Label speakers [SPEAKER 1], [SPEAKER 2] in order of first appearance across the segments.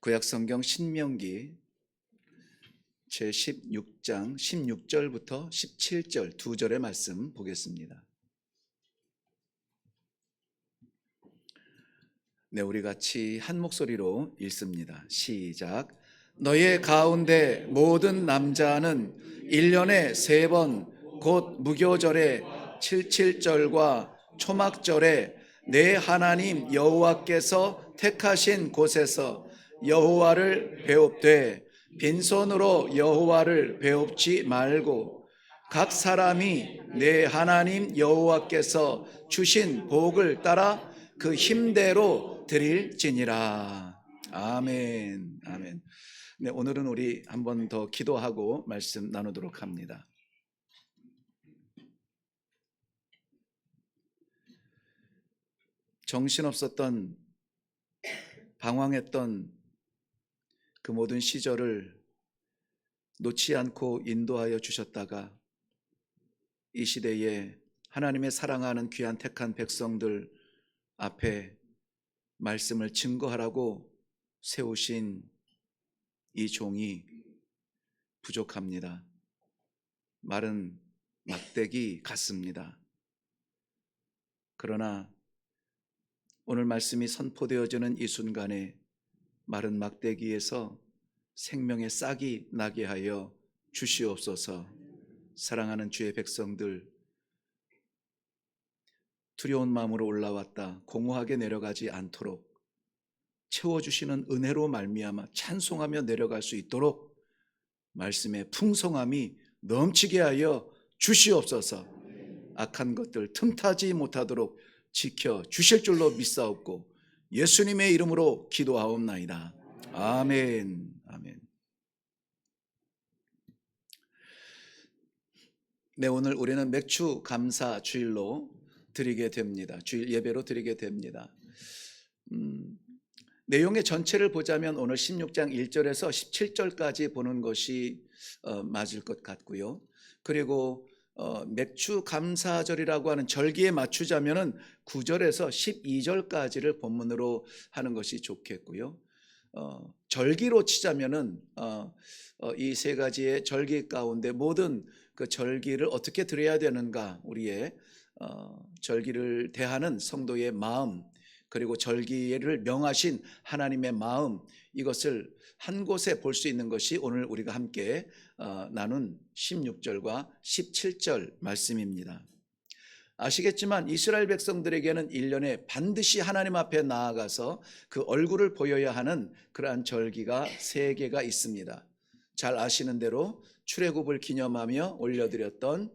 [SPEAKER 1] 구약성경 신명기 제16장 16절부터 17절 두 절의 말씀 보겠습니다. 네, 우리 같이 한 목소리로 읽습니다. 시작. 너의 가운데 모든 남자는 1년에 3번 곧 무교절에 77절과 초막절에 내 하나님 여호와께서 택하신 곳에서 여호와를 배웁되 빈손으로 여호와를 배웁지 말고 각 사람이 내 하나님 여호와께서 주신 복을 따라 그 힘대로 드릴지니라. 아멘. 아멘. 네, 오늘은 우리 한 번 더 기도하고 말씀 나누도록 합니다. 정신없었던, 방황했던 그 모든 시절을 놓지 않고 인도하여 주셨다가 이 시대에 하나님의 사랑하는 귀한 택한 백성들 앞에 말씀을 증거하라고 세우신 이 종이 부족합니다. 마른 막대기 같습니다. 그러나 오늘 말씀이 선포되어지는 이 순간에 마른 막대기에서 생명의 싹이 나게 하여 주시옵소서. 사랑하는 주의 백성들, 두려운 마음으로 올라왔다 공허하게 내려가지 않도록 채워주시는 은혜로 말미암아 찬송하며 내려갈 수 있도록 말씀의 풍성함이 넘치게 하여 주시옵소서. 악한 것들 틈타지 못하도록 지켜 주실 줄로 믿사옵고 예수님의 이름으로 기도하옵나이다. 아멘. 아멘. 네, 오늘 우리는 맥주 감사 주일로 드리게 됩니다. 주일 예배로 드리게 됩니다. 내용의 전체를 보자면 오늘 16장 1절에서 17절까지 보는 것이 맞을 것 같고요. 그리고 맥주 감사절이라고 하는 절기에 맞추자면은 9절에서 12절까지를 본문으로 하는 것이 좋겠고요. 절기로 치자면은 이 세 가지의 절기 가운데 모든 그 절기를 어떻게 드려야 되는가, 우리의 절기를 대하는 성도의 마음, 그리고 절기를 명하신 하나님의 마음, 이것을 한 곳에 볼 수 있는 것이 오늘 우리가 함께 나눈 16절과 17절 말씀입니다. 아시겠지만 이스라엘 백성들에게는 1년에 반드시 하나님 앞에 나아가서 그 얼굴을 보여야 하는 그러한 절기가 3개가 있습니다. 잘 아시는 대로 출애굽을 기념하며 올려드렸던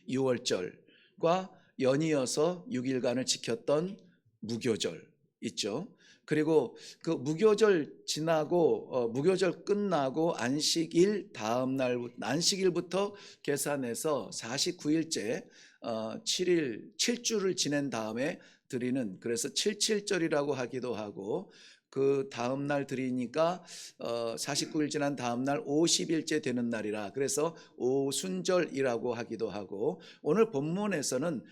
[SPEAKER 1] 6월절과 연이어서 6일간을 지켰던 무교절 있죠. 그리고 그 무교절 지나고 무교절 끝나고 안식일 다음 날 안식일부터 계산해서 49일째 7주를 지낸 다음에 드리는, 그래서 77절이라고 하기도 하고, 그 다음 날 드리니까 49일 지난 다음 날 50일째 되는 날이라 그래서 오순절이라고 하기도 하고, 오늘 본문에서는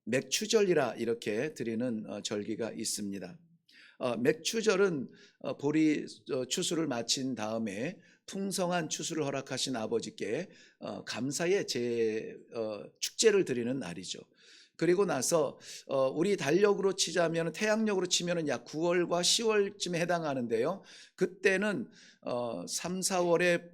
[SPEAKER 1] 맥추절이라 이렇게 드리는 절기가 있습니다. 맥추절은 보리 추수를 마친 다음에 풍성한 추수를 허락하신 아버지께 감사의 축제를 드리는 날이죠. 그리고 나서 우리 달력으로 치자면, 태양력으로 치면 약 9월과 10월쯤에 해당하는데요. 그때는 3, 4월에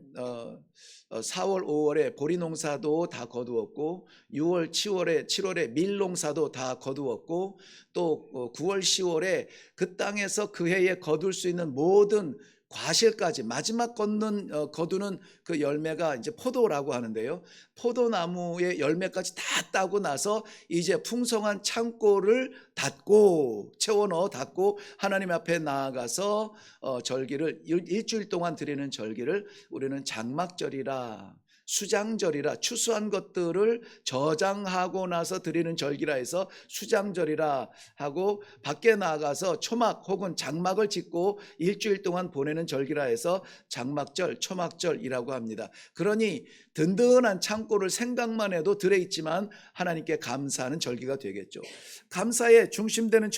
[SPEAKER 1] 4월, 5월에 보리 농사도 다 거두었고, 6월, 7월에 밀 농사도 다 거두었고, 또 9월, 10월에 그 땅에서 그 해에 거둘 수 있는 모든 과실까지 마지막 거두는 그 열매가 이제 포도라고 하는데요. 포도나무의 열매까지 다 따고 나서 이제 풍성한 창고를 닫고 채워 넣어 닫고 하나님 앞에 나아가서 절기를 일주일 동안 드리는 절기를 우리는 장막절이라, 수장절이라, 추수한 것들을 저장하고 나서 드리는 절기라 해서 수장절이라 하고, 밖에 나가서 초막 혹은 장막을 짓고 일주일 동안 보내는 절기라 해서 장막절, 초막절이라고 합니다. 그러니 든든한 창고를 생각만 해도 들에 있지만 하나님께 감사하는 절기가 되겠죠. 감사에 중심되는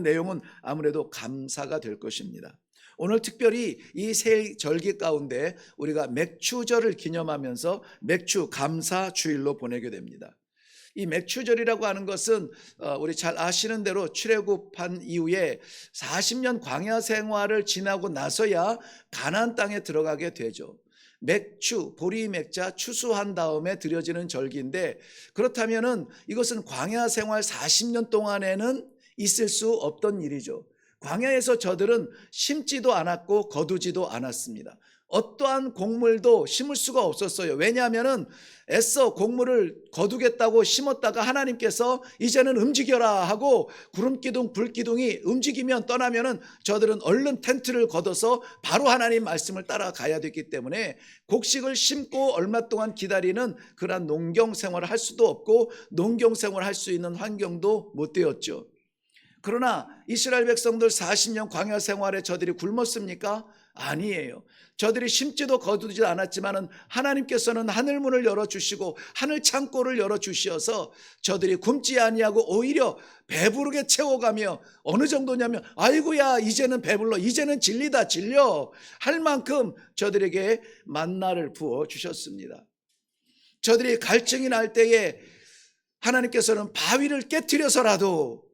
[SPEAKER 1] 내용은 아무래도 감사가 될 것입니다. 오늘 특별히 이 세 절기 가운데 우리가 맥추절을 기념하면서 맥추 감사 주일로 보내게 됩니다. 이 맥추절이라고 하는 것은 우리 잘 아시는 대로 출애굽한 이후에 40년 광야 생활을 지나고 나서야 가나안 땅에 들어가게 되죠. 맥추, 보리 맥자, 추수한 다음에 드려지는 절기인데, 그렇다면은 이것은 광야 생활 40년 동안에는 있을 수 없던 일이죠. 광야에서 저들은 심지도 않았고 거두지도 않았습니다. 어떠한 곡물도 심을 수가 없었어요. 왜냐하면 애써 곡물을 거두겠다고 심었다가 하나님께서 이제는 움직여라 하고 구름기둥 불기둥이 움직이면 떠나면은 저들은 얼른 텐트를 걷어서 바로 하나님 말씀을 따라가야 됐기 때문에 곡식을 심고 얼마 동안 기다리는 그러한 농경 생활을 할 수도 없고 농경 생활을 할 수 있는 환경도 못 되었죠. 그러나 이스라엘 백성들 40년 광야 생활에 저들이 굶었습니까? 아니에요. 저들이 심지도 거두지 않았지만 하나님께서는 하늘문을 열어주시고 하늘 창고를 열어주셔서 저들이 굶지 아니하고 오히려 배부르게 채워가며, 어느 정도냐면 아이고야 이제는 배불러, 이제는 질리다 질려 할 만큼 저들에게 만나를 부어주셨습니다. 저들이 갈증이 날 때에 하나님께서는 바위를 깨트려서라도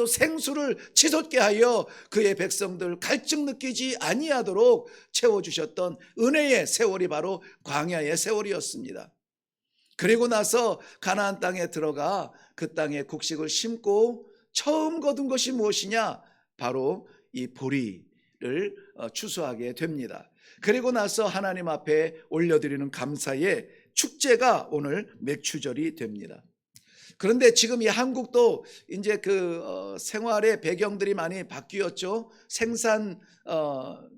[SPEAKER 1] 생수를 치솟게 하여 그의 백성들 갈증 느끼지 아니하도록 채워주셨던 은혜의 세월이 바로 광야의 세월이었습니다. 그리고 나서 가나안 땅에 들어가 그 땅에 곡식을 심고 처음 거둔 것이 무엇이냐? 바로 이 보리를 추수하게 됩니다. 그리고 나서 하나님 앞에 올려드리는 감사의 축제가 오늘 맥추절이 됩니다. 그런데 지금 이 한국도 이제 생활의 배경들이 많이 바뀌었죠.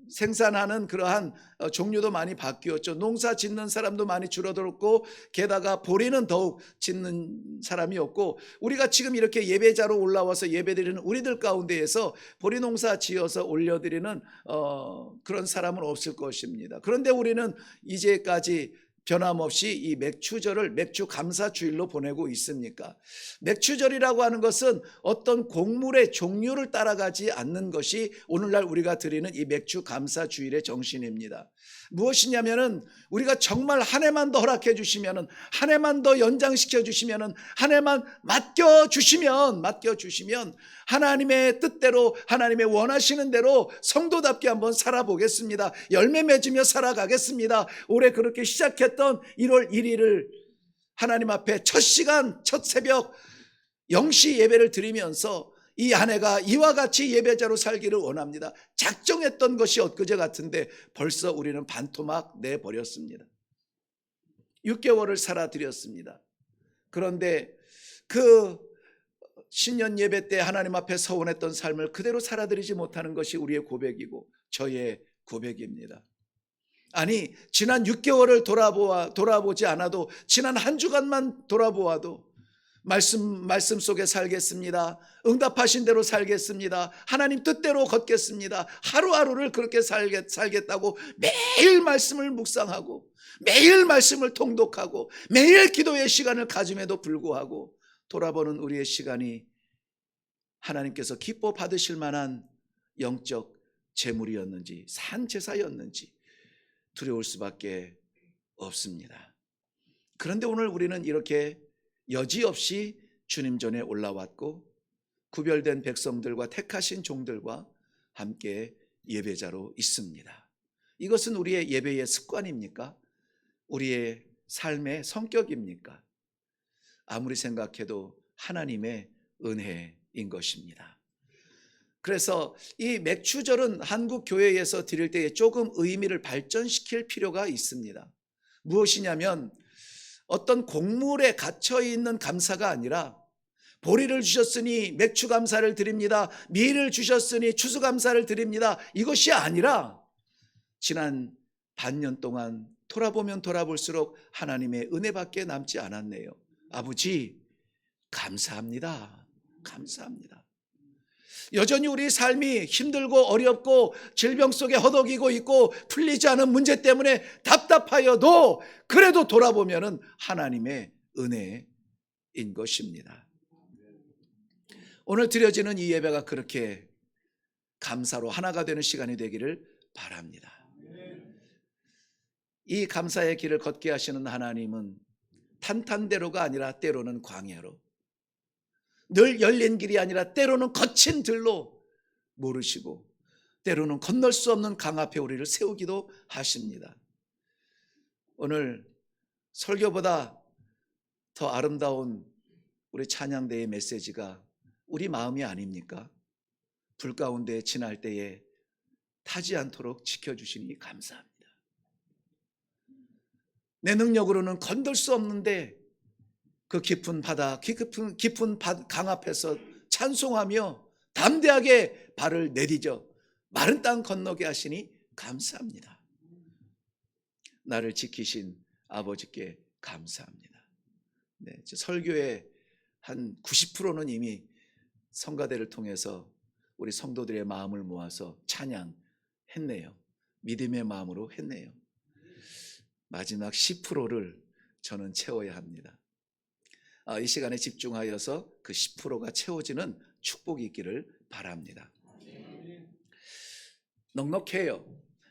[SPEAKER 1] 생산하는 그러한 종류도 많이 바뀌었죠. 농사 짓는 사람도 많이 줄어들었고, 게다가 보리는 더욱 짓는 사람이 없고, 우리가 지금 이렇게 예배자로 올라와서 예배드리는 우리들 가운데에서 보리 농사 지어서 올려드리는 그런 사람은 없을 것입니다. 그런데 우리는 이제까지 변함없이 이 맥추절을 맥추 감사 주일로 보내고 있습니까? 맥추절이라고 하는 것은 어떤 곡물의 종류를 따라가지 않는 것이 오늘날 우리가 드리는 이 맥추 감사 주일의 정신입니다. 무엇이냐면은 우리가 정말 한 해만 더 허락해 주시면은, 한 해만 더 연장시켜 주시면은, 한 해만 맡겨 주시면 하나님의 뜻대로, 하나님의 원하시는 대로 성도답게 한번 살아보겠습니다. 열매 맺으며 살아가겠습니다. 올해 그렇게 시작했던 1월 1일을 하나님 앞에 첫 시간, 첫 새벽 0시 예배를 드리면서 이 한 해가 이와 같이 예배자로 살기를 원합니다. 작정했던 것이 엊그제 같은데 벌써 우리는 반토막 내버렸습니다. 6개월을 살아드렸습니다. 그런데 그 신년 예배 때 하나님 앞에 서원했던 삶을 그대로 살아드리지 못하는 것이 우리의 고백이고 저의 고백입니다. 아니, 지난 6개월을 돌아보지 않아도, 지난 한 주간만 돌아보아도 말씀 속에 살겠습니다. 응답하신 대로 살겠습니다. 하나님 뜻대로 걷겠습니다. 하루하루를 그렇게 살겠다고 매일 말씀을 묵상하고 매일 말씀을 통독하고 매일 기도의 시간을 가짐에도 불구하고 돌아보는 우리의 시간이 하나님께서 기뻐 받으실 만한 영적 재물이었는지 산제사였는지 두려울 수밖에 없습니다. 그런데 오늘 우리는 이렇게 여지없이 주님 전에 올라왔고 구별된 백성들과 택하신 종들과 함께 예배자로 있습니다. 이것은 우리의 예배의 습관입니까? 우리의 삶의 성격입니까? 아무리 생각해도 하나님의 은혜인 것입니다. 그래서 이 맥추절은 한국 교회에서 드릴 때에 조금 의미를 발전시킬 필요가 있습니다. 무엇이냐면 어떤 곡물에 갇혀있는 감사가 아니라, 보리를 주셨으니 맥추 감사를 드립니다, 밀을 주셨으니 추수 감사를 드립니다, 이것이 아니라 지난 반년 동안 돌아보면 돌아볼수록 하나님의 은혜밖에 남지 않았네요. 아버지, 감사합니다. 감사합니다. 여전히 우리 삶이 힘들고 어렵고 질병 속에 허덕이고 있고 풀리지 않은 문제 때문에 답답하여도 그래도 돌아보면 하나님의 은혜인 것입니다. 오늘 드려지는 이 예배가 그렇게 감사로 하나가 되는 시간이 되기를 바랍니다. 이 감사의 길을 걷게 하시는 하나님은 탄탄대로가 아니라 때로는 광야로, 늘 열린 길이 아니라 때로는 거친 들로 모르시고 때로는 건널 수 없는 강 앞에 우리를 세우기도 하십니다. 오늘 설교보다 더 아름다운 우리 찬양대의 메시지가 우리 마음이 아닙니까? 불 가운데 지날 때에 타지 않도록 지켜주시니 감사합니다. 내 능력으로는 건들 수 없는데 그 깊은 바다, 깊은 강 앞에서 찬송하며 담대하게 발을 내디져 마른 땅 건너게 하시니 감사합니다. 나를 지키신 아버지께 감사합니다. 네, 설교의 한 90%는 이미 성가대를 통해서 우리 성도들의 마음을 모아서 찬양했네요. 믿음의 마음으로 했네요. 마지막 10%를 저는 채워야 합니다. 이 시간에 집중하여서 그 10%가 채워지는 축복이 있기를 바랍니다. 넉넉해요.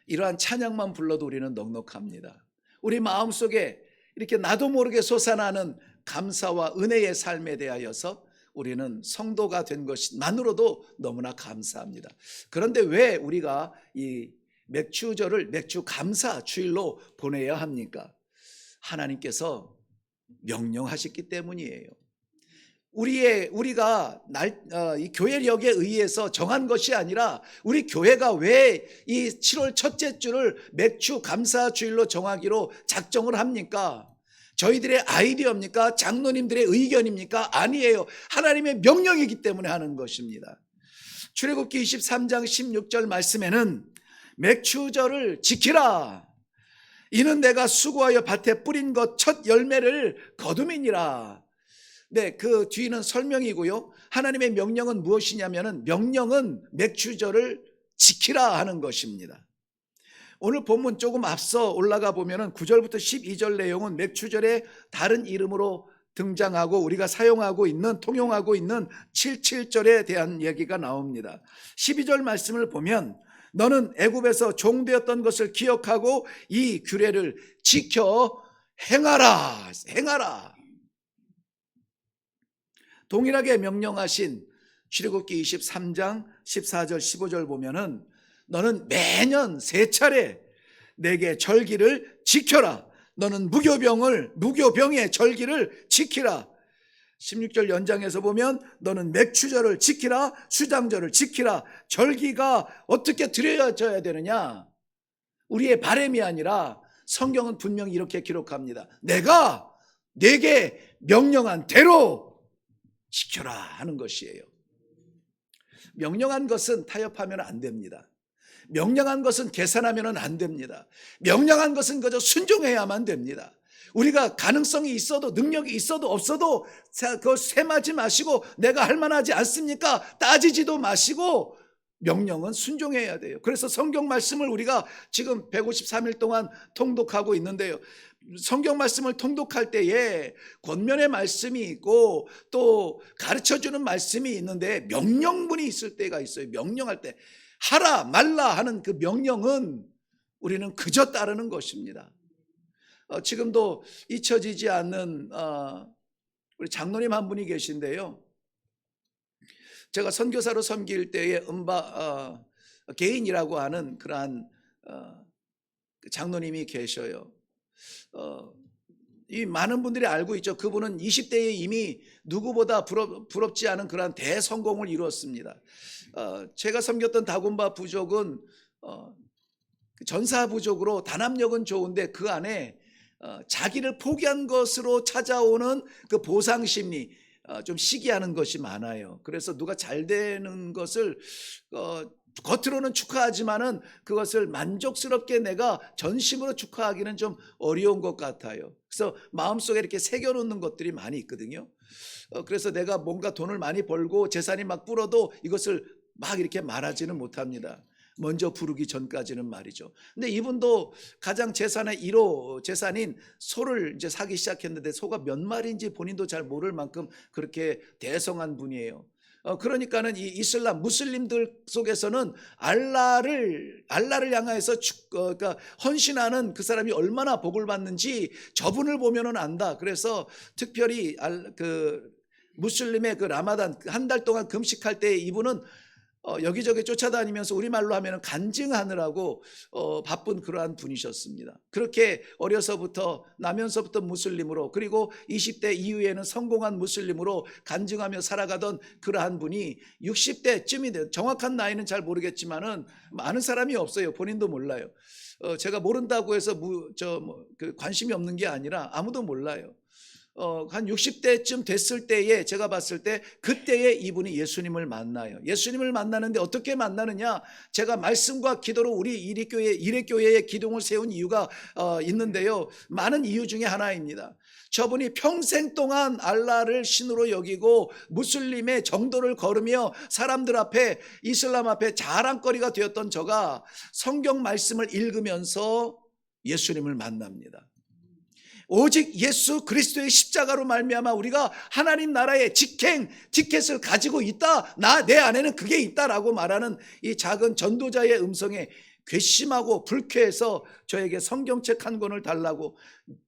[SPEAKER 1] 이러한 찬양만 불러도 우리는 넉넉합니다. 우리 마음속에 이렇게 나도 모르게 솟아나는 감사와 은혜의 삶에 대하여서 우리는 성도가 된 것만으로도 너무나 감사합니다. 그런데 왜 우리가 이 맥주절을 맥주 감사 주일로 보내야 합니까? 하나님께서 명령하셨기 때문이에요. 우리가 이 교회력에 의해서 정한 것이 아니라 우리 교회가 왜 이 7월 첫째 주를 맥주 감사 주일로 정하기로 작정을 합니까? 저희들의 아이디어입니까? 장로님들의 의견입니까? 아니에요. 하나님의 명령이기 때문에 하는 것입니다. 출애굽기 23장 16절 말씀에는 맥주절을 지키라. 이는 내가 수고하여 밭에 뿌린 것 첫 열매를 거둠이니라. 네, 그 뒤는 설명이고요. 하나님의 명령은 무엇이냐면은 명령은 맥주절을 지키라 하는 것입니다. 오늘 본문 조금 앞서 올라가 보면은 9절부터 12절 내용은 맥주절의 다른 이름으로 등장하고 우리가 사용하고 있는 통용하고 있는 77절에 대한 얘기가 나옵니다. 12절 말씀을 보면 너는 애굽에서 종되었던 것을 기억하고 이 규례를 지켜 행하라. 행하라. 동일하게 명령하신 출애굽기 23장 14절 15절 보면은 너는 매년 세 차례 내게 절기를 지켜라. 너는 무교병의 절기를 지키라. 16절 연장에서 보면 너는 맥주절을 지키라. 수장절을 지키라. 절기가 어떻게 드려져야 되느냐? 우리의 바람이 아니라 성경은 분명히 이렇게 기록합니다. 내가 내게 명령한 대로 지켜라 하는 것이에요. 명령한 것은 타협하면 안 됩니다. 명령한 것은 계산하면 안 됩니다. 명령한 것은 그저 순종해야만 됩니다. 우리가 가능성이 있어도 능력이 있어도 없어도 그걸 셈하지 마시고 내가 할 만하지 않습니까? 따지지도 마시고 명령은 순종해야 돼요. 그래서 성경 말씀을 우리가 지금 153일 동안 통독하고 있는데요. 성경 말씀을 통독할 때에 권면의 말씀이 있고 또 가르쳐주는 말씀이 있는데 명령문이 있을 때가 있어요. 명령할 때 하라 말라 하는 그 명령은 우리는 그저 따르는 것입니다. 지금도 잊혀지지 않는 우리 장로님 한 분이 계신데요. 제가 선교사로 섬길 때에 개인이라고 하는 그러한 장로님이 계셔요. 이 많은 분들이 알고 있죠. 그분은 20대에 이미 누구보다 부럽지 않은 그러한 대성공을 이루었습니다. 제가 섬겼던 다곤바 부족은 전사 부족으로 단합력은 좋은데 그 안에 자기를 포기한 것으로 찾아오는 그 보상심리, 좀 시기하는 것이 많아요. 그래서 누가 잘 되는 것을 겉으로는 축하하지만은 그것을 만족스럽게 내가 전심으로 축하하기는 좀 어려운 것 같아요. 그래서 마음속에 이렇게 새겨놓는 것들이 많이 있거든요. 그래서 내가 뭔가 돈을 많이 벌고 재산이 막 불어도 이것을 막 이렇게 말하지는 못합니다. 먼저 부르기 전까지는 말이죠. 근데 이분도 가장 재산의 1호 재산인 소를 이제 사기 시작했는데 소가 몇 마리인지 본인도 잘 모를 만큼 그렇게 대성한 분이에요. 그러니까는 이 이슬람 무슬림들 속에서는 알라를 향하여서 그러니까 헌신하는 그 사람이 얼마나 복을 받는지 저분을 보면은 안다. 그래서 특별히 그 무슬림의 그 라마단 한 달 동안 금식할 때 이분은 여기저기 쫓아다니면서 우리말로 하면 간증하느라고 바쁜 그러한 분이셨습니다. 그렇게 어려서부터 나면서부터 무슬림으로, 그리고 20대 이후에는 성공한 무슬림으로 간증하며 살아가던 그러한 분이 60대쯤이 돼요. 정확한 나이는 잘 모르겠지만은 아는 사람이 없어요. 본인도 몰라요. 제가 모른다고 해서 관심이 없는 게 아니라 아무도 몰라요. 한 60대쯤 됐을 때에 제가 봤을 때 그때에 이분이 예수님을 만나요. 예수님을 만나는데 어떻게 만나느냐? 제가 말씀과 기도로 우리 이레교회의 기둥을 세운 이유가 있는데요. 많은 이유 중에 하나입니다. 저분이 평생 동안 알라를 신으로 여기고 무슬림의 정도를 걸으며 사람들 앞에, 이슬람 앞에 자랑거리가 되었던 저가 성경 말씀을 읽으면서 예수님을 만납니다. 오직 예수 그리스도의 십자가로 말미암아 우리가 하나님 나라의 티켓을 가지고 있다. 내 안에는 그게 있다라고 말하는 이 작은 전도자의 음성에 괘씸하고 불쾌해서 저에게 성경책 한 권을 달라고,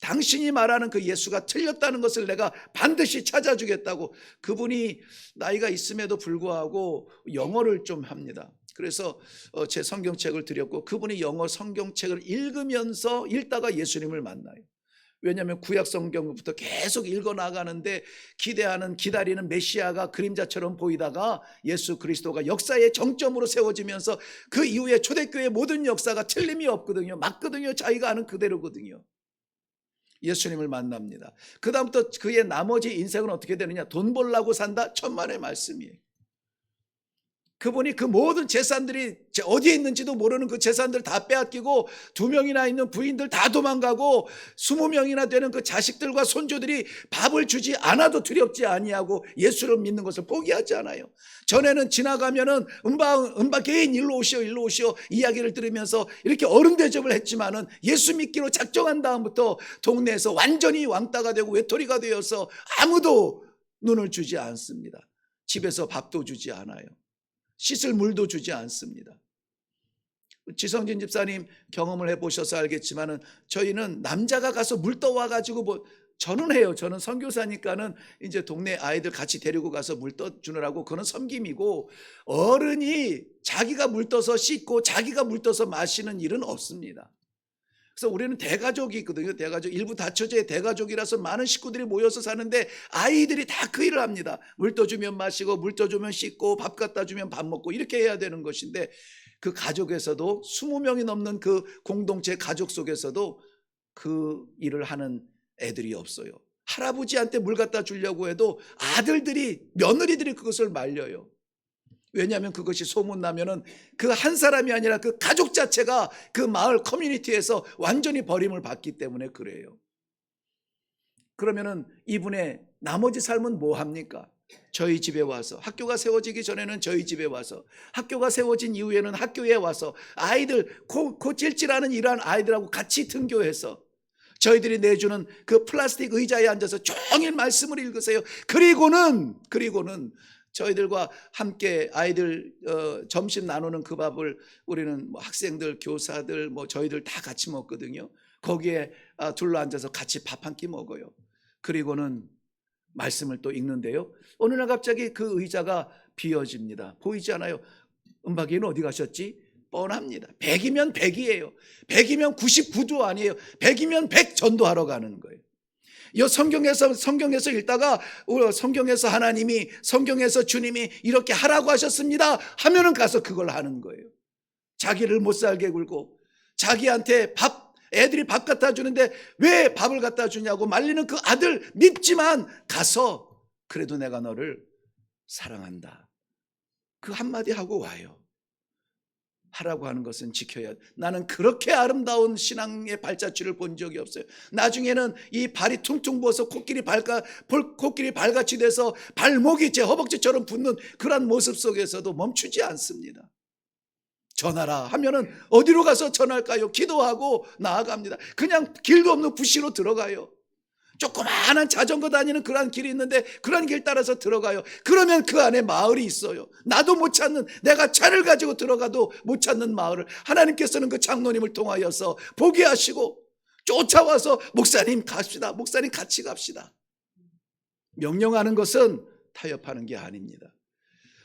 [SPEAKER 1] 당신이 말하는 그 예수가 틀렸다는 것을 내가 반드시 찾아주겠다고. 그분이 나이가 있음에도 불구하고 영어를 좀 합니다. 그래서 제 성경책을 드렸고 그분이 영어 성경책을 읽다가 예수님을 만나요. 왜냐하면 구약 성경부터 계속 읽어나가는데 기다리는 메시아가 그림자처럼 보이다가 예수 그리스도가 역사의 정점으로 세워지면서 그 이후에 초대교회의 모든 역사가 틀림이 없거든요. 맞거든요. 자기가 아는 그대로거든요. 예수님을 만납니다. 그 다음부터 그의 나머지 인생은 어떻게 되느냐? 돈 벌라고 산다? 천만의 말씀이에요. 그분이 그 모든 재산들이 어디에 있는지도 모르는 그 재산들 다 빼앗기고 2명이나 있는 부인들 다 도망가고 20명이나 되는 그 자식들과 손주들이 밥을 주지 않아도 두렵지 아니하고 예수를 믿는 것을 포기하지 않아요. 전에는 지나가면은 개인 일로 오시오 이야기를 들으면서 이렇게 어른 대접을 했지만은 예수 믿기로 작정한 다음부터 동네에서 완전히 왕따가 되고 외톨이가 되어서 아무도 눈을 주지 않습니다. 집에서 밥도 주지 않아요. 씻을 물도 주지 않습니다. 지성진 집사님 경험을 해보셔서 알겠지만은 저희는 남자가 가서 물 떠와가지고 저는 해요. 저는 선교사니까는 이제 동네 아이들 같이 데리고 가서 물 떠주느라고 그건 섬김이고, 어른이 자기가 물 떠서 씻고 자기가 물 떠서 마시는 일은 없습니다. 그래서 우리는 대가족이 있거든요. 일부 다처제의 대가족이라서 많은 식구들이 모여서 사는데 아이들이 다 그 일을 합니다. 물 떠주면 마시고 물 떠주면 씻고 밥 갖다 주면 밥 먹고 이렇게 해야 되는 것인데, 그 가족에서도 20명이 넘는 그 공동체 가족 속에서도 그 일을 하는 애들이 없어요. 할아버지한테 물 갖다 주려고 해도 며느리들이 그것을 말려요. 왜냐하면 그것이 소문나면은 그 한 사람이 아니라 그 가족 자체가 그 마을 커뮤니티에서 완전히 버림을 받기 때문에 그래요. 그러면은 이분의 나머지 삶은 뭐 합니까? 저희 집에 와서, 학교가 세워지기 전에는 저희 집에 와서, 학교가 세워진 이후에는 학교에 와서 아이들 코 찔찔하는 이러한 아이들하고 같이 등교해서 저희들이 내주는 그 플라스틱 의자에 앉아서 종일 말씀을 읽으세요. 그리고는 저희들과 함께 아이들 점심 나누는 그 밥을 우리는 학생들, 교사들, 저희들 다 같이 먹거든요. 거기에 둘러앉아서 같이 밥 한 끼 먹어요. 그리고는 말씀을 또 읽는데요. 어느 날 갑자기 그 의자가 비어집니다. 보이지 않아요? 은박이는 어디 가셨지? 뻔합니다. 100이면 100이에요. 100이면 99도 아니에요. 100이면 100 전도하러 가는 거예요. 이 성경에서 읽다가 성경에서 하나님이, 성경에서 주님이 이렇게 하라고 하셨습니다 하면은 가서 그걸 하는 거예요. 자기를 못 살게 굴고 자기한테 애들이 밥 갖다 주는데 왜 밥을 갖다 주냐고 말리는 그 아들 밉지만 가서 그래도 내가 너를 사랑한다 그 한마디 하고 와요. 하라고 하는 것은 지켜야 돼. 나는 그렇게 아름다운 신앙의 발자취를 본 적이 없어요. 나중에는 이 발이 퉁퉁 부어서 코끼리 발같이 돼서 발목이 제 허벅지처럼 붙는 그런 모습 속에서도 멈추지 않습니다. 전하라 하면은 어디로 가서 전할까요? 기도하고 나아갑니다. 그냥 길도 없는 부시로 들어가요. 조그마한 자전거 다니는 그런 길이 있는데 그런 길 따라서 들어가요. 그러면 그 안에 마을이 있어요. 나도 못 찾는, 내가 차를 가지고 들어가도 못 찾는 마을을 하나님께서는 그 장로님을 통하여서 보게 하시고 쫓아와서 목사님 갑시다. 목사님 같이 갑시다. 명령하는 것은 타협하는 게 아닙니다.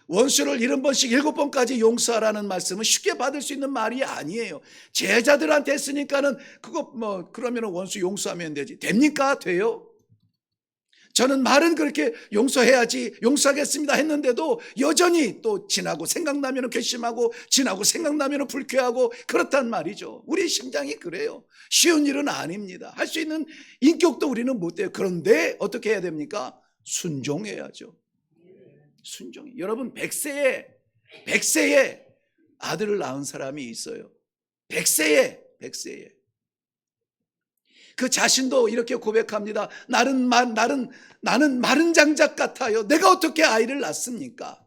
[SPEAKER 1] 원수를 70번씩 7번까지 용서하라는 말씀은 쉽게 받을 수 있는 말이 아니에요. 제자들한테 했으니까는 그거 그러면 원수 용서하면 되지. 됩니까? 돼요? 저는 말은 그렇게 용서해야지, 용서하겠습니다 했는데도 여전히 또 지나고 생각나면 괘씸하고 지나고 생각나면 불쾌하고 그렇단 말이죠. 우리 심장이 그래요. 쉬운 일은 아닙니다. 할 수 있는 인격도 우리는 못 돼요. 그런데 어떻게 해야 됩니까? 순종해야죠. 순종이. 여러분 100세에 아들을 낳은 사람이 있어요. 100세에 그 자신도 이렇게 고백합니다. 나는 마른 장작 같아요. 내가 어떻게 아이를 낳습니까?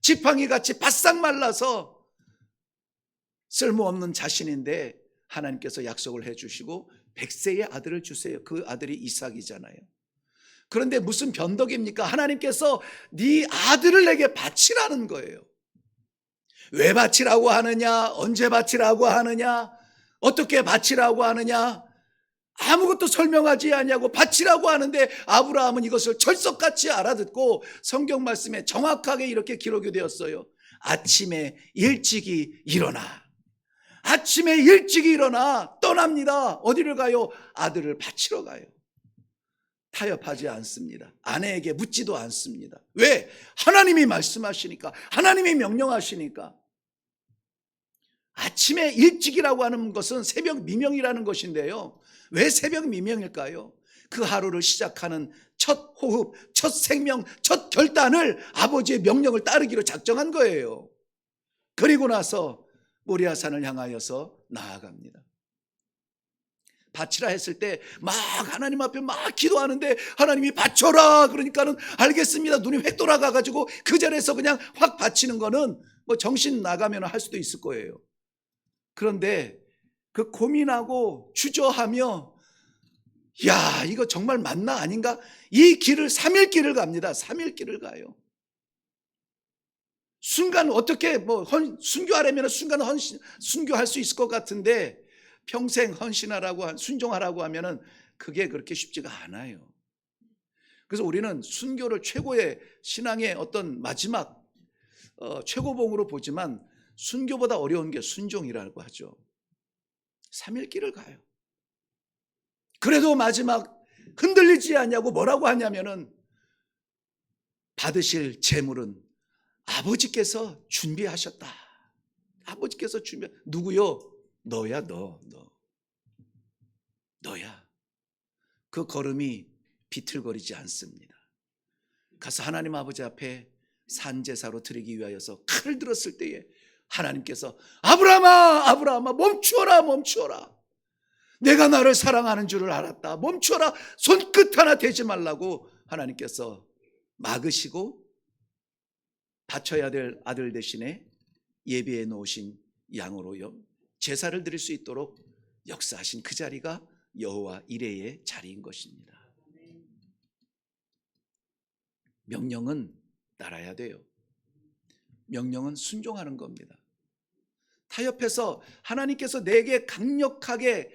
[SPEAKER 1] 지팡이같이 바싹 말라서 쓸모없는 자신인데 하나님께서 약속을 해주시고 100세의 아들을 주세요. 그 아들이 이삭이잖아요. 그런데 무슨 변덕입니까? 하나님께서 네 아들을 내게 바치라는 거예요. 왜 바치라고 하느냐? 언제 바치라고 하느냐? 어떻게 바치라고 하느냐? 아무것도 설명하지 않냐고 바치라고 하는데 아브라함은 이것을 철석같이 알아듣고 성경 말씀에 정확하게 이렇게 기록이 되었어요. 아침에 일찍이 일어나. 아침에 일찍이 일어나 떠납니다. 어디를 가요? 아들을 바치러 가요. 타협하지 않습니다. 아내에게 묻지도 않습니다. 왜? 하나님이 말씀하시니까, 하나님이 명령하시니까. 아침에 일찍이라고 하는 것은 새벽 미명이라는 것인데요. 왜 새벽 미명일까요? 그 하루를 시작하는 첫 호흡, 첫 생명, 첫 결단을 아버지의 명령을 따르기로 작정한 거예요. 그리고 나서 모리아산을 향하여서 나아갑니다. 바치라 했을 때 막 하나님 앞에 막 기도하는데 하나님이 바쳐라 그러니까는 알겠습니다. 눈이 획 돌아가가지고 그 자리에서 그냥 확 바치는 거는 정신 나가면 할 수도 있을 거예요. 그런데 그 고민하고 주저하며 야 이거 정말 맞나 아닌가? 이 길을 3일 길을 갑니다. 3일 길을 가요. 순간 어떻게 순교하려면 순간 순교할 수 있을 것 같은데 평생 순종하라고 하면은 그게 그렇게 쉽지가 않아요. 그래서 우리는 순교를 최고의 신앙의 어떤 마지막 최고봉으로 보지만 순교보다 어려운 게 순종이라고 하죠. 3일 길을 가요. 그래도 마지막 흔들리지 않냐고 뭐라고 하냐면은 받으실 재물은 아버지께서 준비하셨다. 아버지께서 누구요? 너야. 너야. 그 걸음이 비틀거리지 않습니다. 가서 하나님 아버지 앞에 산제사로 드리기 위하여서 칼을 들었을 때에 하나님께서 아브라함아 멈추어라. 내가 나를 사랑하는 줄을 알았다. 멈추어라. 손끝 하나 대지 말라고 하나님께서 막으시고 바쳐야 될 아들 대신에 예비해 놓으신 양으로요 제사를 드릴 수 있도록 역사하신 그 자리가 여호와 이레의 자리인 것입니다. 명령은 따라야 돼요. 명령은 순종하는 겁니다. 타협해서 하나님께서 내게 강력하게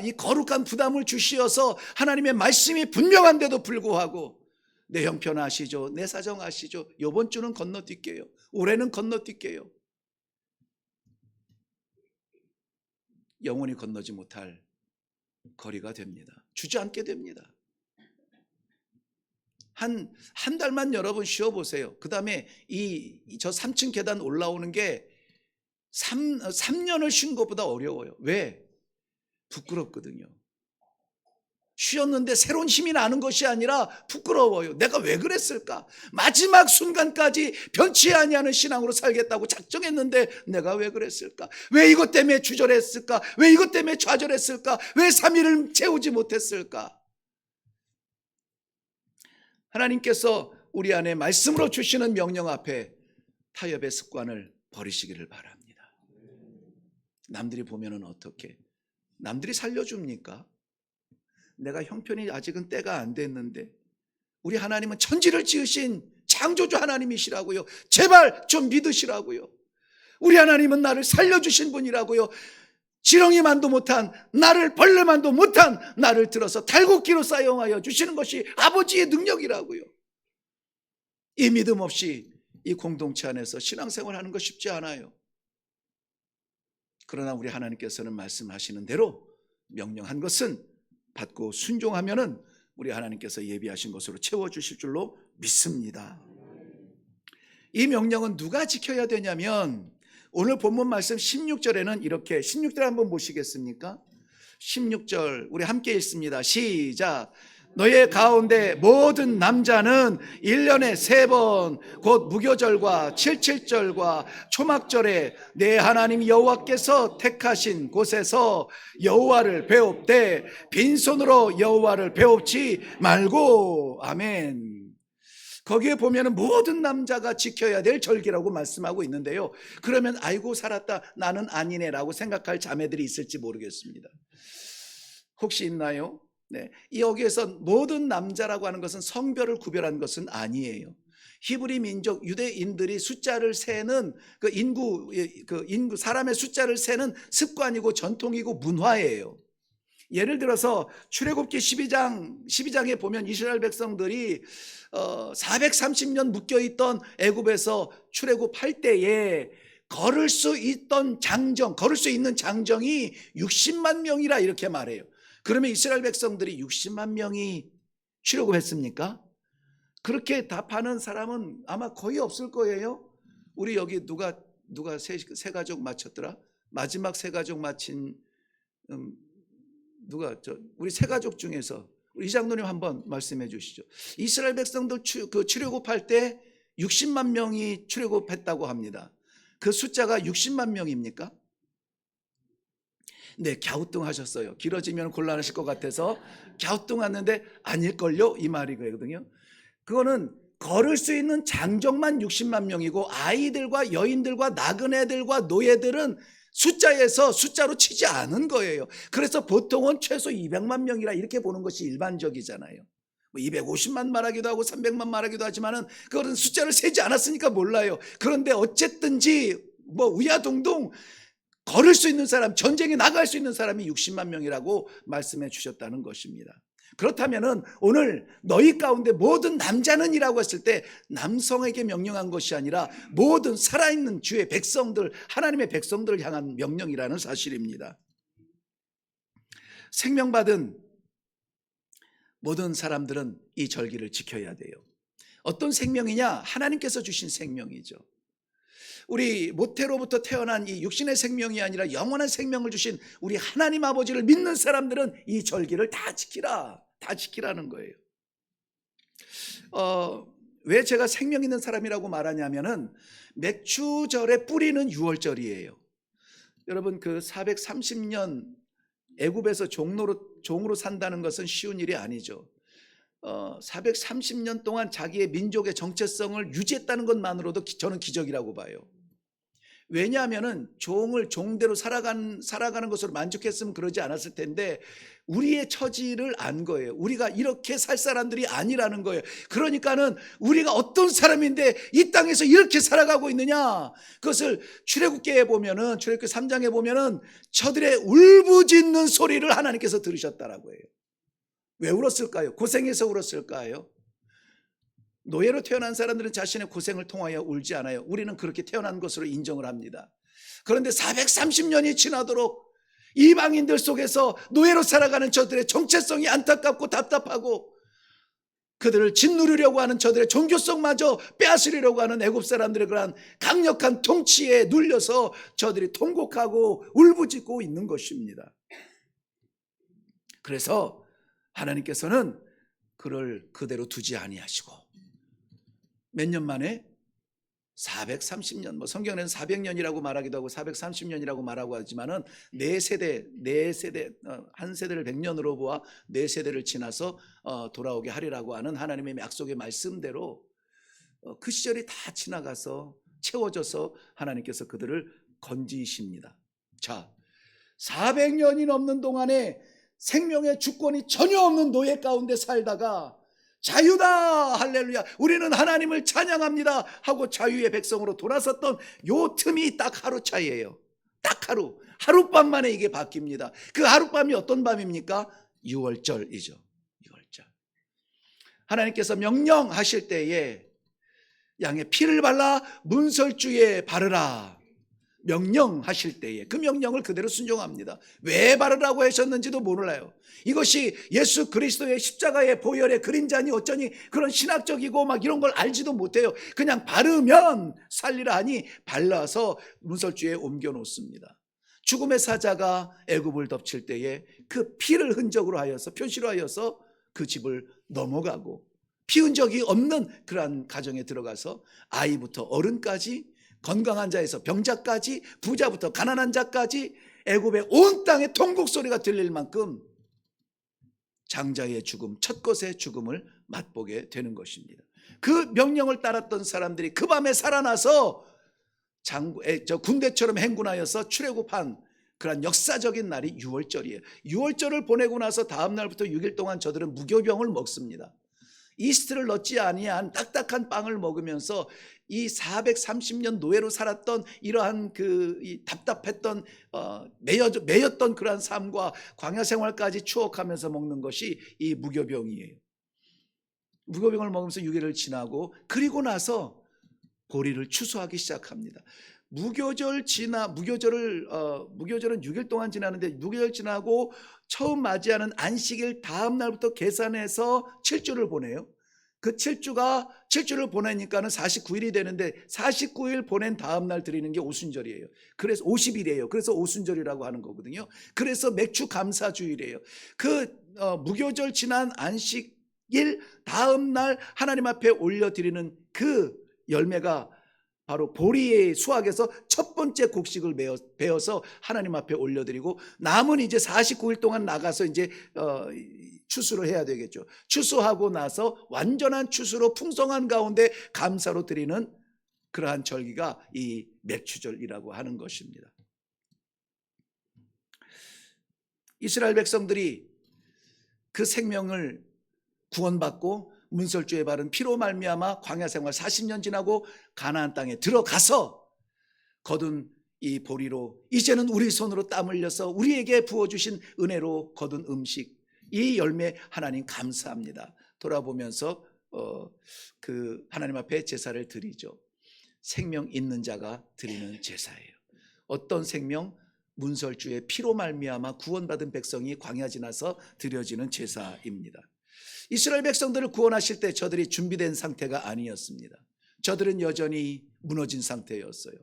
[SPEAKER 1] 이 거룩한 부담을 주시어서 하나님의 말씀이 분명한데도 불구하고 내 형편 아시죠? 내 사정 아시죠? 이번 주는 건너뛸게요. 올해는 건너뛸게요. 영원히 건너지 못할 거리가 됩니다. 주저앉게 됩니다. 한 달만 여러분 쉬어보세요. 그 다음에 저 3층 계단 올라오는 게 3년을 쉰 것보다 어려워요. 왜? 부끄럽거든요. 쉬었는데 새로운 힘이 나는 것이 아니라 부끄러워요. 내가 왜 그랬을까? 마지막 순간까지 변치 아니하는 신앙으로 살겠다고 작정했는데 내가 왜 그랬을까? 왜 이것 때문에 주저했을까? 왜 이것 때문에 좌절했을까? 왜 3일을 채우지 못했을까? 하나님께서 우리 안에 말씀으로 주시는 명령 앞에 타협의 습관을 버리시기를 바랍니다. 남들이 보면은 어떻게? 남들이 살려줍니까? 내가 형편이 아직은 때가 안 됐는데 우리 하나님은 천지를 지으신 창조주 하나님이시라고요. 제발 좀 믿으시라고요. 우리 하나님은 나를 살려주신 분이라고요. 지렁이만도 못한, 나를 벌레만도 못한 나를 들어서 달굣기로 사용하여 주시는 것이 아버지의 능력이라고요. 이 믿음 없이 이 공동체 안에서 신앙생활하는 거 쉽지 않아요. 그러나 우리 하나님께서는 말씀하시는 대로 명령한 것은 받고 순종하면은 우리 하나님께서 예비하신 것으로 채워주실 줄로 믿습니다. 이 명령은 누가 지켜야 되냐면 오늘 본문 말씀 16절에는 이렇게 16절 한번 보시겠습니까? 16절 우리 함께 읽습니다. 시작. 너의 가운데 모든 남자는 1년에 3번 곧 무교절과 칠칠절과 초막절에 내 하나님 여호와께서 택하신 곳에서 여호와를 배웁되 빈손으로 여호와를 배웁지 말고. 아멘. 거기에 보면 모든 남자가 지켜야 될 절기라고 말씀하고 있는데요. 그러면 아이고 살았다 나는 아니네라고 생각할 자매들이 있을지 모르겠습니다. 혹시 있나요? 네, 여기에서 모든 남자라고 하는 것은 성별을 구별한 것은 아니에요. 히브리 민족 유대인들이 숫자를 세는 그 인구 사람의 숫자를 세는 습관이고 전통이고 문화예요. 예를 들어서 출애굽기 12장에 보면 이스라엘 백성들이 430년 묶여있던 애굽에서 출애굽할 때에 걸을 수 있는 장정이 60만 명이라 이렇게 말해요. 그러면 이스라엘 백성들이 60만 명이 출애굽했습니까? 그렇게 답하는 사람은 아마 거의 없을 거예요. 우리 여기 누가 세 가족 맞췄더라? 마지막 세 가족 맞힌 우리 세 가족 중에서 우리 이장로님 한번 말씀해 주시죠. 이스라엘 백성들 출애굽할 때 60만 명이 출애굽했다고 합니다. 그 숫자가 60만 명입니까? 네, 갸우뚱하셨어요. 길어지면 곤란하실 것 같아서 갸우뚱하는데 아닐걸요? 이 말이거든요. 그거는 걸을 수 있는 장정만 60만 명이고 아이들과 여인들과 나그네들과 노예들은 숫자로 치지 않은 거예요. 그래서 보통은 최소 200만 명이라 이렇게 보는 것이 일반적이잖아요. 250만 말하기도 하고 300만 말하기도 하지만은 그거는 숫자를 세지 않았으니까 몰라요. 그런데 어쨌든지 우야동동 걸을 수 있는 사람, 전쟁에 나갈 수 있는 사람이 60만 명이라고 말씀해 주셨다는 것입니다. 그렇다면은 오늘 너희 가운데 모든 남자는 이라고 했을 때 남성에게 명령한 것이 아니라 모든 살아있는 주의 백성들, 하나님의 백성들을 향한 명령이라는 사실입니다. 생명받은 모든 사람들은 이 절기를 지켜야 돼요. 어떤 생명이냐? 하나님께서 주신 생명이죠. 우리 모태로부터 태어난 이 육신의 생명이 아니라 영원한 생명을 주신 우리 하나님 아버지를 믿는 사람들은 이 절기를 다 지키라는 거예요. 왜 제가 생명 있는 사람이라고 말하냐면은 맥추절의 뿌리는 6월절이에요. 여러분 430년 애굽에서 종으로 산다는 것은 쉬운 일이 아니죠. 430년 동안 자기의 민족의 정체성을 유지했다는 것만으로도 저는 기적이라고 봐요. 왜냐하면은 종대로 살아가는 것으로 만족했으면 그러지 않았을 텐데 우리의 처지를 안 거예요. 우리가 이렇게 살 사람들이 아니라는 거예요. 그러니까는 우리가 어떤 사람인데 이 땅에서 이렇게 살아가고 있느냐? 그것을 출애굽기에 보면은 출애굽기 3장에 보면은 저들의 울부짖는 소리를 하나님께서 들으셨다라고 해요. 왜 울었을까요? 고생해서 울었을까요? 노예로 태어난 사람들은 자신의 고생을 통하여 울지 않아요. 우리는 그렇게 태어난 것으로 인정을 합니다. 그런데 430년이 지나도록 이방인들 속에서 노예로 살아가는 저들의 정체성이 안타깝고 답답하고 그들을 짓누르려고 하는 저들의 종교성마저 빼앗으려고 하는 애굽 사람들의 그러한 강력한 통치에 눌려서 저들이 통곡하고 울부짖고 있는 것입니다. 그래서 하나님께서는 그를 그대로 두지 아니하시고 몇 년 만에 430년, 뭐 성경에는 400년이라고 말하기도 하고 430년이라고 말하고 하지만은 네 세대 한 세대를 100년으로 보아 네 세대를 지나서 돌아오게 하리라고 하는 하나님의 약속의 말씀대로 그 시절이 다 지나가서 채워져서 하나님께서 그들을 건지십니다. 자, 400년이 넘는 동안에 생명의 주권이 전혀 없는 노예 가운데 살다가 자유다 할렐루야 우리는 하나님을 찬양합니다 하고 자유의 백성으로 돌아섰던 요 틈이 딱 하루 차이예요. 딱 하룻밤 만에 이게 바뀝니다. 그 하룻밤이 어떤 밤입니까? 6월절이죠. 6월절. 하나님께서 명령하실 때에 양의 피를 발라 문설주에 바르라 명령하실 때에 그 명령을 그대로 순종합니다. 왜 바르라고 하셨는지도 몰라요. 이것이 예수 그리스도의 십자가의 보혈의 그림자니 어쩌니 그런 신학적이고 막 이런 걸 알지도 못해요. 그냥 바르면 살리라 하니 발라서 문설주에 옮겨 놓습니다. 죽음의 사자가 애굽을 덮칠 때에 그 피를 흔적으로 하여서 표시로 하여서 그 집을 넘어가고 피 흔적이 없는 그러한 가정에 들어가서 아이부터 어른까지 건강한 자에서 병자까지 부자부터 가난한 자까지 애굽의 온 땅에 통곡 소리가 들릴 만큼 장자의 죽음, 첫 것의 죽음을 맛보게 되는 것입니다. 그 명령을 따랐던 사람들이 그 밤에 살아나서 군대처럼 행군하여서 출애굽한 그런 역사적인 날이 6월절이에요. 6월절을 보내고 나서 다음 날부터 6일 동안 저들은 무교병을 먹습니다. 이스트를 넣지 아니한 딱딱한 빵을 먹으면서 이 430년 노예로 살았던 이러한 이 답답했던 매였던 그러한 삶과 광야 생활까지 추억하면서 먹는 것이 이 무교병이에요. 무교병을 먹으면서 6일을 지나고 그리고 나서 보리를 추수하기 시작합니다. 무교절은 6일 동안 지나는데 6일 지나고 처음 맞이하는 안식일 다음 날부터 계산해서 7주를 보내요. 그 7주를 보내니까는 49일이 되는데 49일 보낸 다음 날 드리는 게 오순절이에요. 그래서 50일이에요. 그래서 오순절이라고 하는 거거든요. 그래서 맥주 감사주일이에요. 무교절 지난 안식일 다음 날 하나님 앞에 올려드리는 그 열매가 바로 보리의 수확에서 첫 번째 곡식을 베어서 하나님 앞에 올려드리고 남은 이제 49일 동안 나가서 이제 추수를 해야 되겠죠. 추수하고 나서 완전한 추수로 풍성한 가운데 감사로 드리는 그러한 절기가 이 맥추절이라고 하는 것입니다. 이스라엘 백성들이 그 생명을 구원받고 문설주에 바른 피로 말미암아 광야 생활 40년 지나고 가나안 땅에 들어가서 거둔 이 보리로 이제는 우리 손으로 땀 흘려서 우리에게 부어주신 은혜로 거둔 음식 이 열매 하나님 감사합니다. 돌아보면서 그 하나님 앞에 제사를 드리죠. 생명 있는 자가 드리는 제사예요. 어떤 생명? 문설주의 피로 말미암아 구원받은 백성이 광야 지나서 드려지는 제사입니다. 이스라엘 백성들을 구원하실 때 저들이 준비된 상태가 아니었습니다. 저들은 여전히 무너진 상태였어요.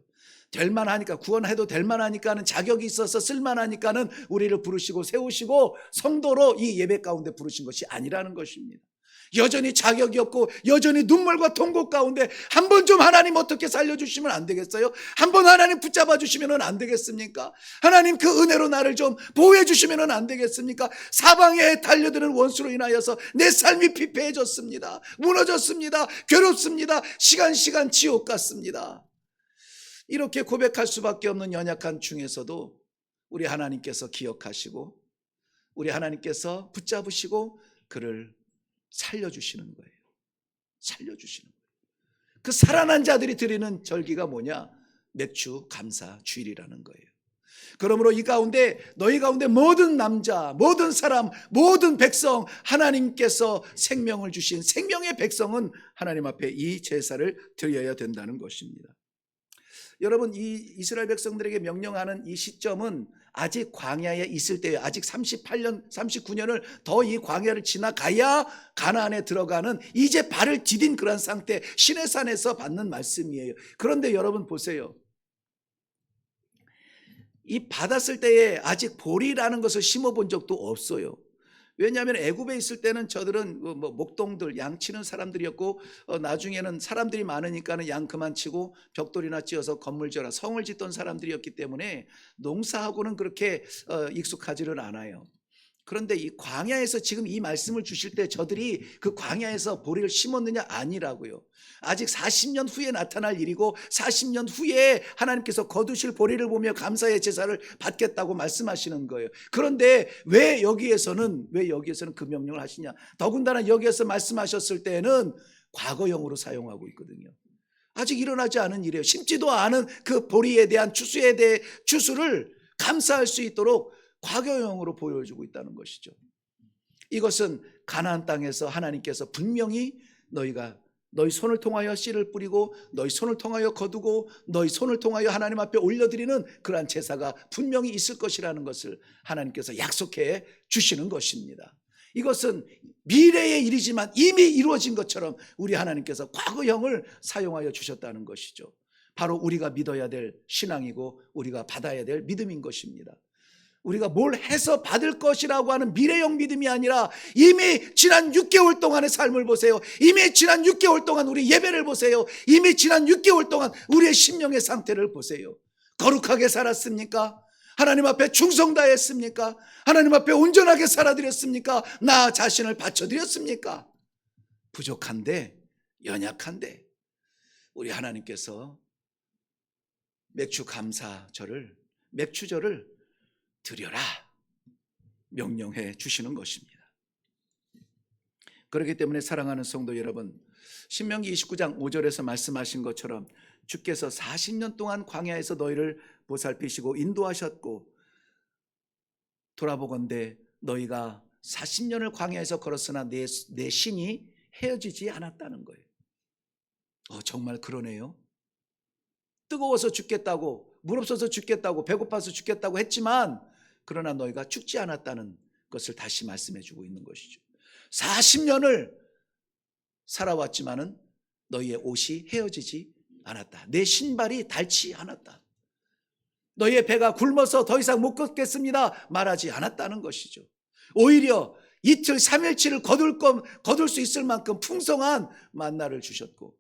[SPEAKER 1] 될만하니까 구원해도 될만하니까는 자격이 있어서 쓸만하니까는 우리를 부르시고 세우시고 성도로 이 예배 가운데 부르신 것이 아니라는 것입니다. 여전히 자격이 없고 여전히 눈물과 통곡 가운데 한 번 좀 하나님 어떻게 살려주시면 안 되겠어요? 한 번 하나님 붙잡아 주시면 안 되겠습니까? 하나님 그 은혜로 나를 좀 보호해 주시면 안 되겠습니까? 사방에 달려드는 원수로 인하여서 내 삶이 피폐해졌습니다. 무너졌습니다. 괴롭습니다. 시간 지옥 같습니다. 이렇게 고백할 수밖에 없는 연약한 중에서도 우리 하나님께서 기억하시고 우리 하나님께서 붙잡으시고 그를 살려주시는 거예요. 살려주시는 거예요. 그 살아난 자들이 드리는 절기가 뭐냐? 맥주 감사 주일이라는 거예요. 그러므로 이 가운데 너희 가운데 모든 남자, 모든 사람, 모든 백성 하나님께서 생명을 주신 생명의 백성은 하나님 앞에 이 제사를 드려야 된다는 것입니다. 여러분 이 이스라엘 백성들에게 명령하는 이 시점은 아직 광야에 있을 때예요. 아직 39년을 더 이 광야를 지나가야 가나안에 들어가는 이제 발을 디딘 그런 상태 시내산에서 받는 말씀이에요. 그런데 여러분 보세요. 이 받았을 때에 아직 보리라는 것을 심어본 적도 없어요. 왜냐하면 애굽에 있을 때는 저들은 뭐 목동들, 양 치는 사람들이었고, 나중에는 사람들이 많으니까는 양 그만 치고 벽돌이나 찧어서 건물 지어라 성을 짓던 사람들이었기 때문에 농사하고는 그렇게 익숙하지는 않아요. 그런데 이 광야에서 지금 이 말씀을 주실 때 저들이 그 광야에서 보리를 심었느냐? 아니라고요. 아직 40년 후에 나타날 일이고 40년 후에 하나님께서 거두실 보리를 보며 감사의 제사를 받겠다고 말씀하시는 거예요. 그런데 왜 여기에서는 그 명령을 하시냐? 더군다나 여기에서 말씀하셨을 때는 과거형으로 사용하고 있거든요. 아직 일어나지 않은 일이에요. 심지도 않은 그 보리에 대한 추수를 감사할 수 있도록 과거형으로 보여주고 있다는 것이죠. 이것은 가나안 땅에서 하나님께서 분명히 너희 손을 통하여 씨를 뿌리고 너희 손을 통하여 거두고 너희 손을 통하여 하나님 앞에 올려드리는 그러한 제사가 분명히 있을 것이라는 것을 하나님께서 약속해 주시는 것입니다. 이것은 미래의 일이지만 이미 이루어진 것처럼 우리 하나님께서 과거형을 사용하여 주셨다는 것이죠. 바로 우리가 믿어야 될 신앙이고 우리가 받아야 될 믿음인 것입니다. 우리가 뭘 해서 받을 것이라고 하는 미래형 믿음이 아니라 이미 지난 6개월 동안의 삶을 보세요. 이미 지난 6개월 동안 우리 예배를 보세요. 이미 지난 6개월 동안 우리의 심령의 상태를 보세요. 거룩하게 살았습니까? 하나님 앞에 충성 다했습니까? 하나님 앞에 온전하게 살아드렸습니까? 나 자신을 바쳐드렸습니까? 부족한데, 연약한데 우리 하나님께서 맥주절을 드려라 명령해 주시는 것입니다. 그렇기 때문에 사랑하는 성도 여러분, 신명기 29장 5절에서 말씀하신 것처럼 주께서 40년 동안 광야에서 너희를 보살피시고 인도하셨고 돌아보건대 너희가 40년을 광야에서 걸었으나 내 신이 헤어지지 않았다는 거예요. 정말 그러네요. 뜨거워서 죽겠다고, 물 없어서 죽겠다고, 배고파서 죽겠다고 했지만 그러나 너희가 죽지 않았다는 것을 다시 말씀해 주고 있는 것이죠. 40년을 살아왔지만은 너희의 옷이 헤어지지 않았다. 내 신발이 닳지 않았다. 너희의 배가 굶어서 더 이상 못 걷겠습니다 말하지 않았다는 것이죠. 오히려 이틀 3일치를 거둘 수 있을 만큼 풍성한 만나를 주셨고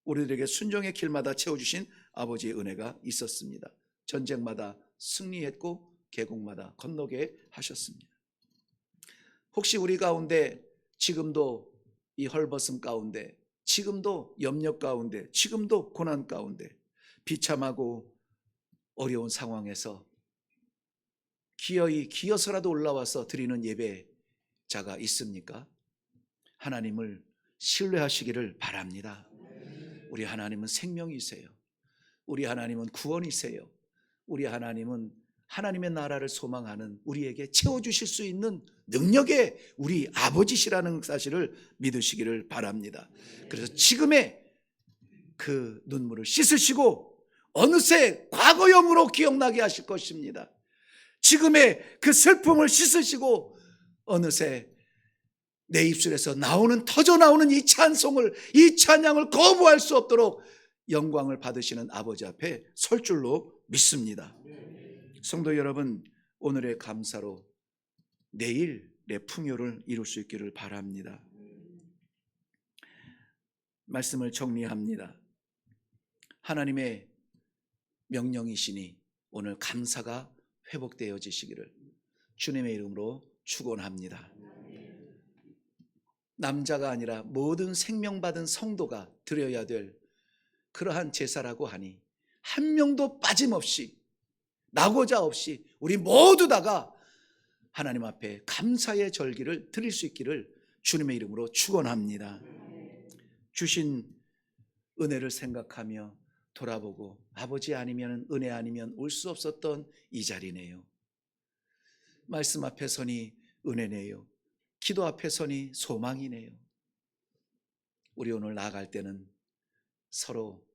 [SPEAKER 1] 우리들에게 순종의 길마다 채워주신 아버지의 은혜가 있었습니다. 전쟁마다 승리했고 계곡마다 건너게 하셨습니다. 혹시 우리 가운데 지금도 이 헐벗음 가운데, 지금도 염려 가운데, 지금도 고난 가운데 비참하고 어려운 상황에서 기어서라도 올라와서 드리는 예배자가 있습니까? 하나님을 신뢰하시기를 바랍니다. 우리 하나님은 생명이세요. 우리 하나님은 구원이세요. 우리 하나님은 하나님의 나라를 소망하는 우리에게 채워주실 수 있는 능력의 우리 아버지시라는 사실을 믿으시기를 바랍니다. 그래서 지금의 그 눈물을 씻으시고 어느새 과거형으로 기억나게 하실 것입니다. 지금의 그 슬픔을 씻으시고 어느새 내 입술에서 터져나오는 이 찬양을 거부할 수 없도록 영광을 받으시는 아버지 앞에 설 줄로 믿습니다. 성도 여러분, 오늘의 감사로 내일의 풍요를 이룰 수 있기를 바랍니다. 말씀을 정리합니다. 하나님의 명령이시니 오늘 감사가 회복되어지시기를 주님의 이름으로 축원합니다. 남자가 아니라 모든 생명받은 성도가 드려야 될 그러한 제사라고 하니 한 명도 빠짐없이 나고자 없이 우리 모두 다가 하나님 앞에 감사의 절기를 드릴 수 있기를 주님의 이름으로 축원합니다. 주신 은혜를 생각하며 돌아보고 아버지 아니면 은혜 아니면 올 수 없었던 이 자리네요. 말씀 앞에 서니 은혜네요. 기도 앞에 서니 소망이네요. 우리 오늘 나아갈 때는 서로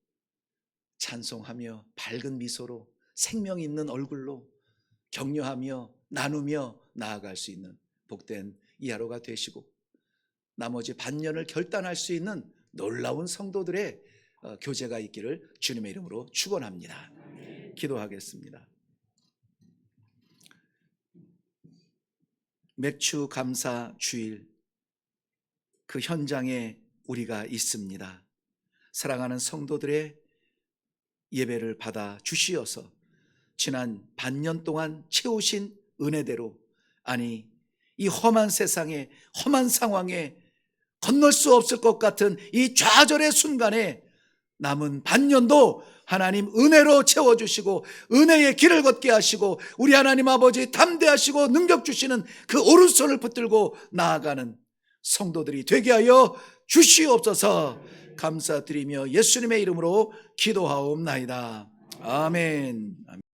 [SPEAKER 1] 찬송하며 밝은 미소로 생명 있는 얼굴로 격려하며 나누며 나아갈 수 있는 복된 이 하루가 되시고 나머지 반년을 결단할 수 있는 놀라운 성도들의 교제가 있기를 주님의 이름으로 축원합니다. 기도하겠습니다. 맥주 감사 주일 그 현장에 우리가 있습니다. 사랑하는 성도들의 예배를 받아 주시어서 지난 반년 동안 채우신 은혜대로, 아니 이 험한 세상에, 험한 상황에, 건널 수 없을 것 같은 이 좌절의 순간에 남은 반년도 하나님 은혜로 채워주시고 은혜의 길을 걷게 하시고 우리 하나님 아버지 담대하시고 능력 주시는 그 오른손을 붙들고 나아가는 성도들이 되게 하여 주시옵소서. 감사드리며 예수님의 이름으로 기도하옵나이다. 아멘.